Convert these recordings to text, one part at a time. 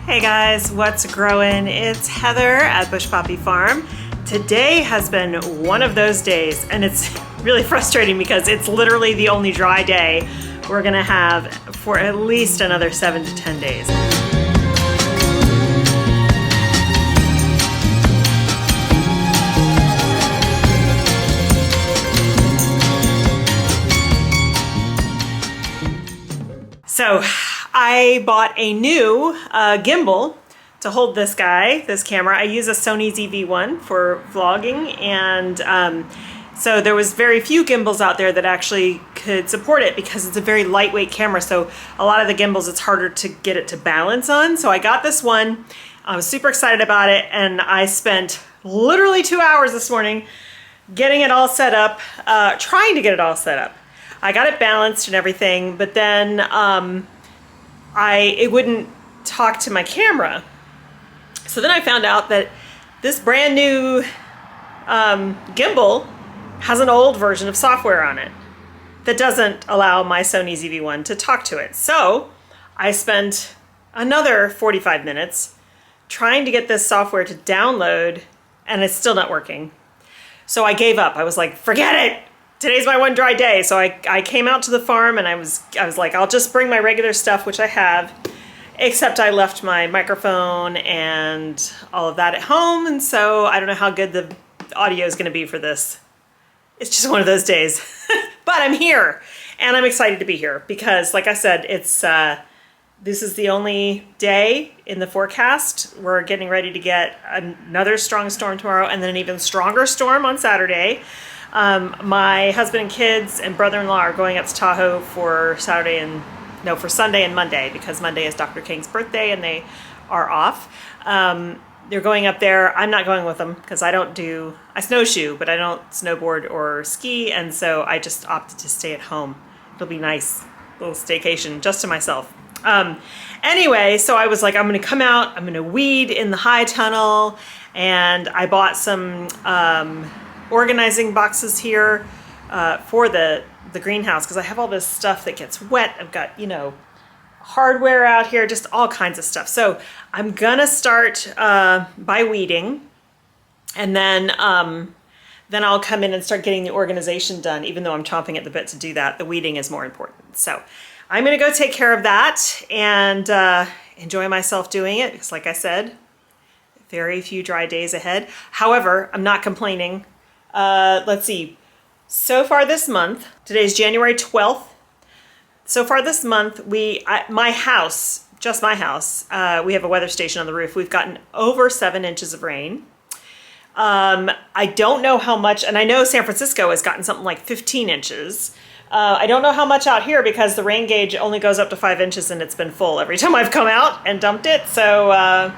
Hey guys, what's growing? It's Heather at Bush Poppy Farm. Today has been one of those days, and it's really frustrating because it's literally the only dry day we're gonna have for at least another 7 to 10 days. So I bought a new gimbal to hold this camera. I use a Sony ZV-1 for vlogging, and so there was very few gimbals out there that actually could support it because it's a very lightweight camera. So a lot of the gimbals, it's harder to get it to balance on. So I got this one. I was super excited about it, and I spent literally 2 hours this morning getting it all set up, trying to get it all set up. I got it balanced and everything, but then it wouldn't talk to my camera. So then I found out that this brand new gimbal has an old version of software on it that doesn't allow my Sony ZV-1 to talk to it. So I spent another 45 minutes trying to get this software to download, and it's still not working. So I gave up. I was like, forget it. Today's my one dry day. So I came out to the farm, and I was like, I'll just bring my regular stuff, which I have, except I left my microphone and all of that at home. And so I don't know how good the audio is going to be for this. It's just one of those days, but I'm here and I'm excited to be here because, like I said, this is the only day in the forecast. We're getting ready to get another strong storm tomorrow and then an even stronger storm on Saturday. My husband and kids and brother-in-law are going up to Tahoe for Sunday and Monday, because Monday is Dr. King's birthday and they are off. They're going up there. I'm not going with them because I snowshoe, but I don't snowboard or ski. And so I just opted to stay at home. It'll be nice, little staycation just to myself. Anyway, so I was like, I'm going to come out, I'm going to weed in the high tunnel. And I bought some organizing boxes here for the greenhouse because I have all this stuff that gets wet. I've got, hardware out here, just all kinds of stuff. So I'm gonna start by weeding, and then I'll come in and start getting the organization done, even though I'm chomping at the bit to do that. The weeding is more important. So I'm gonna go take care of that and enjoy myself doing it because, like I said, very few dry days ahead. However, I'm not complaining. Let's see. So far this month, today's January 12th. So far this month, my house, we have a weather station on the roof. We've gotten over 7 inches of rain. I don't know how much, and I know San Francisco has gotten something like 15 inches. I don't know how much out here because the rain gauge only goes up to 5 inches and it's been full every time I've come out and dumped it. So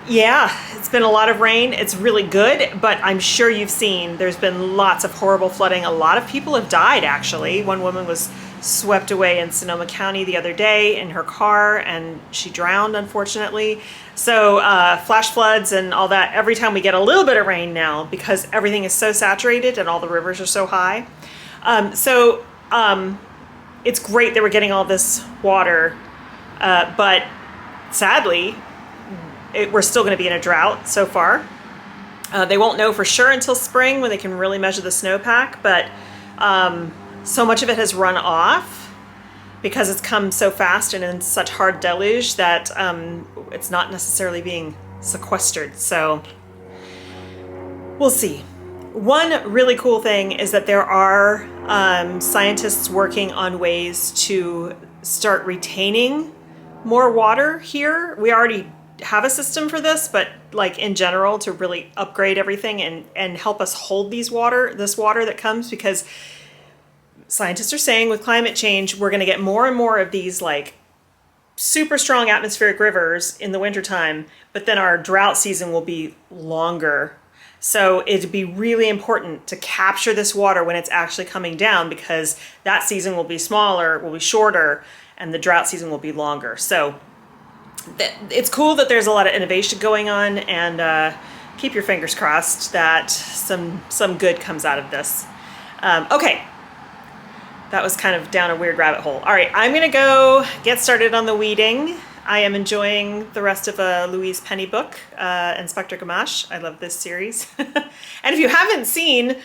yeah, it's been a lot of rain. It's really good, but I'm sure you've seen there's been lots of horrible flooding. A lot of people have died, actually. One woman was swept away in Sonoma County the other day in her car, and she drowned, unfortunately. So flash floods and all that every time we get a little bit of rain now because everything is so saturated and all the rivers are so high. It's great that we're getting all this water, but sadly, we're still going to be in a drought so far. They won't know for sure until spring when they can really measure the snowpack, but so much of it has run off because it's come so fast and in such hard deluge that it's not necessarily being sequestered. So we'll see. One really cool thing is that there are scientists working on ways to start retaining more water here. We already have a system for this, but like in general to really upgrade everything and help us hold this water that comes, because scientists are saying with climate change, we're going to get more and more of these like super strong atmospheric rivers in the wintertime, but then our drought season will be longer. So it'd be really important to capture this water when it's actually coming down, because that season will be smaller, will be shorter, and the drought season will be longer. So it's cool that there's a lot of innovation going on, and keep your fingers crossed that some good comes out of this. Okay, that was kind of down a weird rabbit hole. All right, I'm gonna go get started on the weeding. I am enjoying the rest of a Louise Penny book, Inspector Gamache. I love this series. And if you haven't seen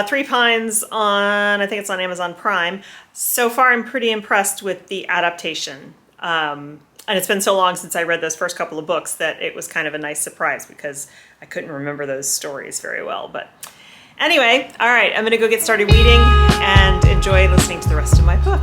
Three Pines I think it's on Amazon Prime, so far I'm pretty impressed with the adaptation. And it's been so long since I read those first couple of books that it was kind of a nice surprise because I couldn't remember those stories very well. But anyway, all right, I'm gonna go get started reading and enjoy listening to the rest of my book.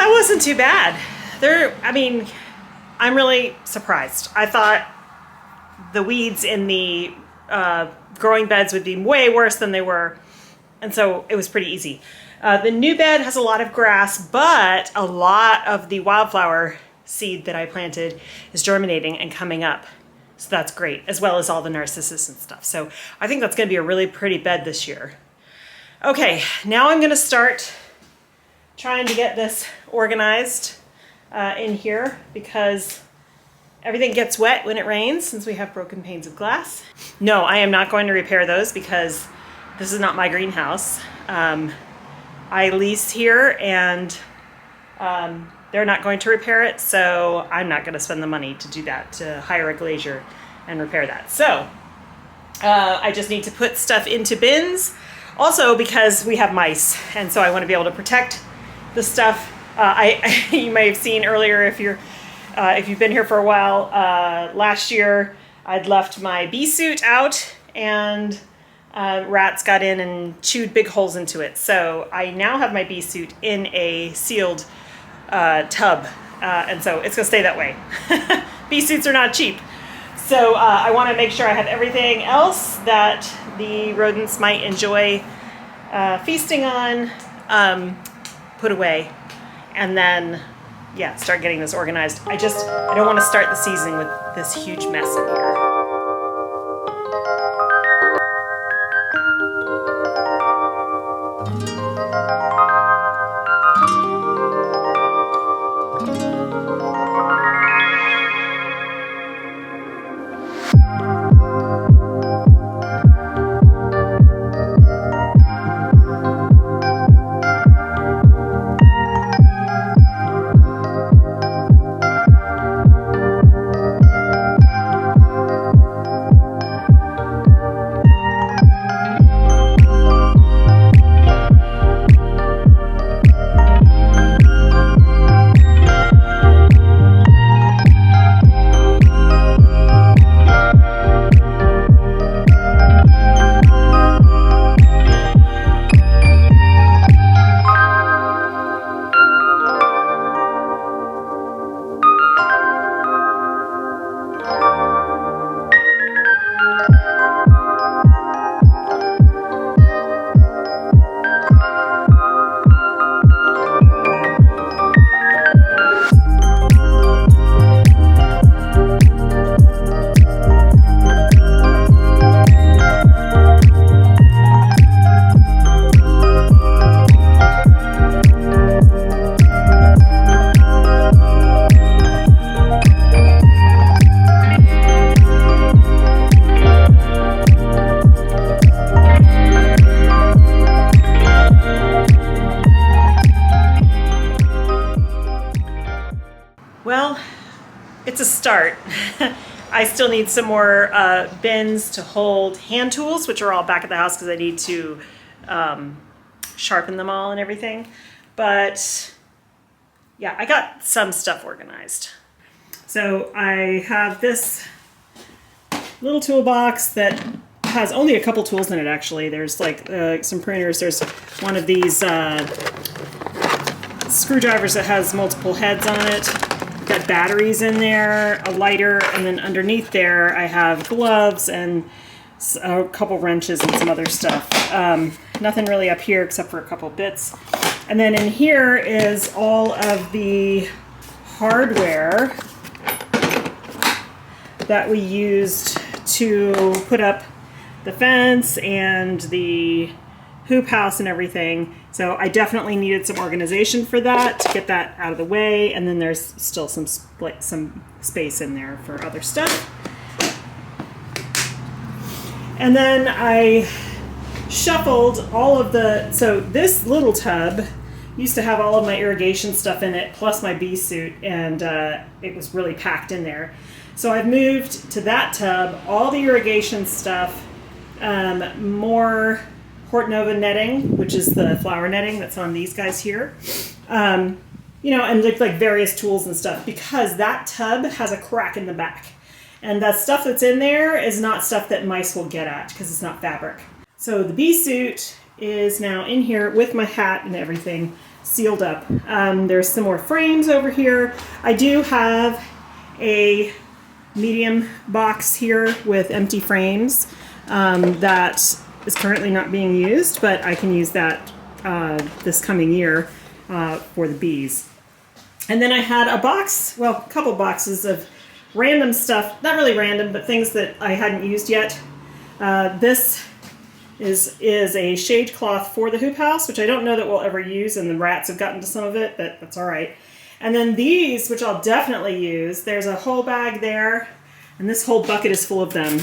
Wasn't too bad. I'm really surprised. I thought the weeds in the growing beds would be way worse than they were, and so it was pretty easy. The new bed has a lot of grass, but a lot of the wildflower seed that I planted is germinating and coming up. So that's great, as well as all the narcissus and stuff. So I think that's going to be a really pretty bed this year. Okay, now I'm going to start trying to get this organized in here because everything gets wet when it rains since we have broken panes of glass. No, I am not going to repair those because this is not my greenhouse. I lease here and they're not going to repair it, so I'm not going to spend the money to do that, to hire a glazier and repair that. So I just need to put stuff into bins. Also because we have mice, and so I want to be able to protect the stuff. You may have seen earlier if you've been here for a while, last year I'd left my bee suit out and rats got in and chewed big holes into it. So I now have my bee suit in a sealed tub, and so it's gonna stay that way. Bee suits are not cheap. So I want to make sure I have everything else that the rodents might enjoy feasting on put away, and then start getting this organized. I don't want to start the season with this huge mess in here. Well, it's a start. I still need some more bins to hold hand tools, which are all back at the house because I need to sharpen them all and everything. But yeah, I got some stuff organized. So I have this little toolbox that has only a couple tools in it, actually. There's like some printers. There's one of these screwdrivers that has multiple heads on it. Got batteries in there, a lighter, and then underneath there I have gloves and a couple wrenches and some other stuff. Nothing really up here except for a couple bits. And then in here is all of the hardware that we used to put up the fence and the hoop house and everything. So I definitely needed some organization for that to get that out of the way. And then there's still some space in there for other stuff. And then I shuffled all of the, so this little tub used to have all of my irrigation stuff in it, plus my bee suit, and it was really packed in there. So I've moved to that tub, all the irrigation stuff, more Hortonova netting, which is the flower netting that's on these guys here. You know, and like various tools and stuff, because that tub has a crack in the back. And that stuff that's in there is not stuff that mice will get at because it's not fabric. So the bee suit is now in here with my hat and everything sealed up. There's some more frames over here. I do have a medium box here with empty frames that is currently not being used, but I can use that this coming year for the bees. And then I had a box, well, a couple boxes of random stuff, not really random, but things that I hadn't used yet. This is a shade cloth for the hoop house, which I don't know that we'll ever use, and the rats have gotten to some of it, but that's all right. And then these, which I'll definitely use, there's a whole bag there, and this whole bucket is full of them.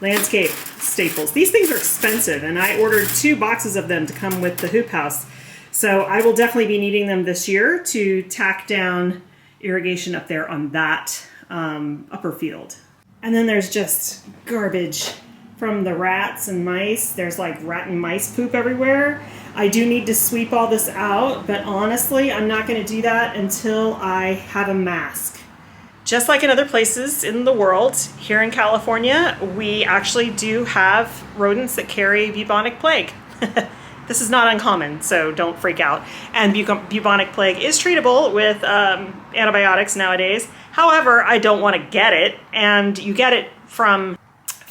Landscape staples. These things are expensive, and I ordered 2 boxes of them to come with the hoop house. So I will definitely be needing them this year to tack down irrigation up there on that upper field. And then there's just garbage from the rats and mice. There's like rat and mice poop everywhere. I do need to sweep all this out, but honestly, I'm not going to do that until I have a mask. Just like in other places in the world, here in California, we actually do have rodents that carry bubonic plague. This is not uncommon, so don't freak out. And bubonic plague is treatable with antibiotics nowadays. However, I don't want to get it, and you get it from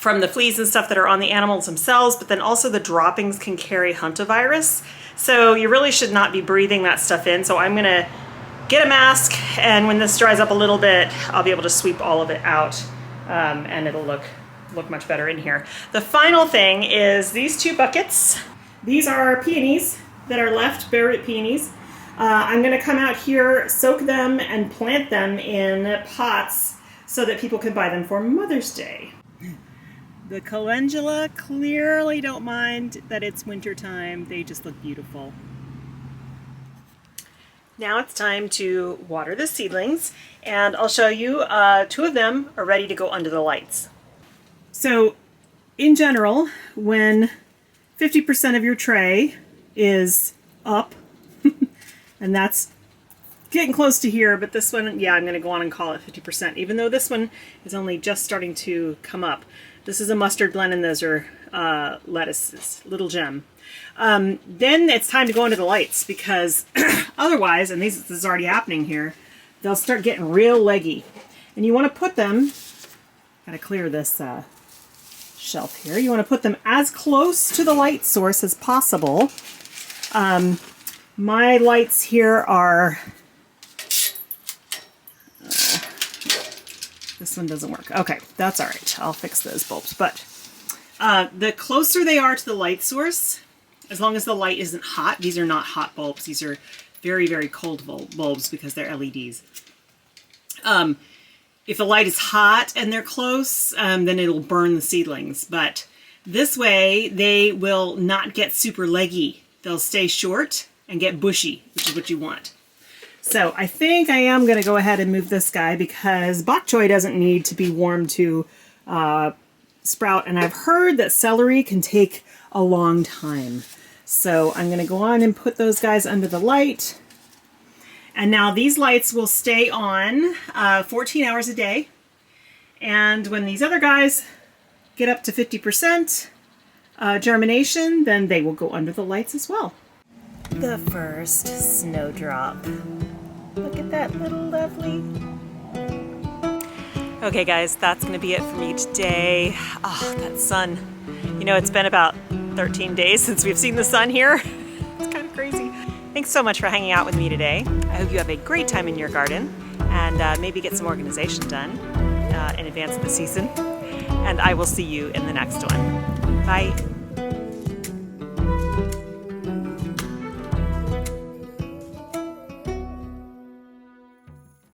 the fleas and stuff that are on the animals themselves, but then also the droppings can carry hantavirus. So you really should not be breathing that stuff in. So I'm gonna get a mask, and when this dries up a little bit, I'll be able to sweep all of it out, and it'll look much better in here. The final thing is these 2 buckets. These are peonies that are left, bare root peonies. I'm gonna come out here, soak them, and plant them in pots so that people can buy them for Mother's Day. The calendula clearly don't mind that it's winter time. They just look beautiful. Now it's time to water the seedlings, and I'll show you 2 of them are ready to go under the lights. So in general, when 50% of your tray is up, and that's getting close to here, but this one, yeah, I'm going to go on and call it 50%, even though this one is only just starting to come up. This is a mustard blend, and those are lettuces, Little Gem. Then it's time to go into the lights, because otherwise, and this is already happening here, they'll start getting real leggy. And you want to put them, gotta clear this shelf here, you want to put them as close to the light source as possible. My lights here are, this one doesn't work. Okay, that's all right. I'll fix those bulbs. But the closer they are to the light source, as long as the light isn't hot, these are not hot bulbs. These are very, very cold bulbs because they're LEDs. If the light is hot and they're close, then it'll burn the seedlings. But this way, they will not get super leggy. They'll stay short and get bushy, which is what you want. So I think I am going to go ahead and move this guy because bok choy doesn't need to be warm to sprout. And I've heard that celery can take a long time. So I'm going to go on and put those guys under the light. And now these lights will stay on 14 hours a day. And when these other guys get up to 50% germination, then they will go under the lights as well. The first snowdrop. Look at that little lovely. Okay guys, that's gonna be it for me today. Oh, that sun. You know, it's been about 13 days since we've seen the sun here. It's kind of crazy. Thanks so much for hanging out with me today. I hope you have a great time in your garden and maybe get some organization done in advance of the season. And I will see you in the next one. Bye.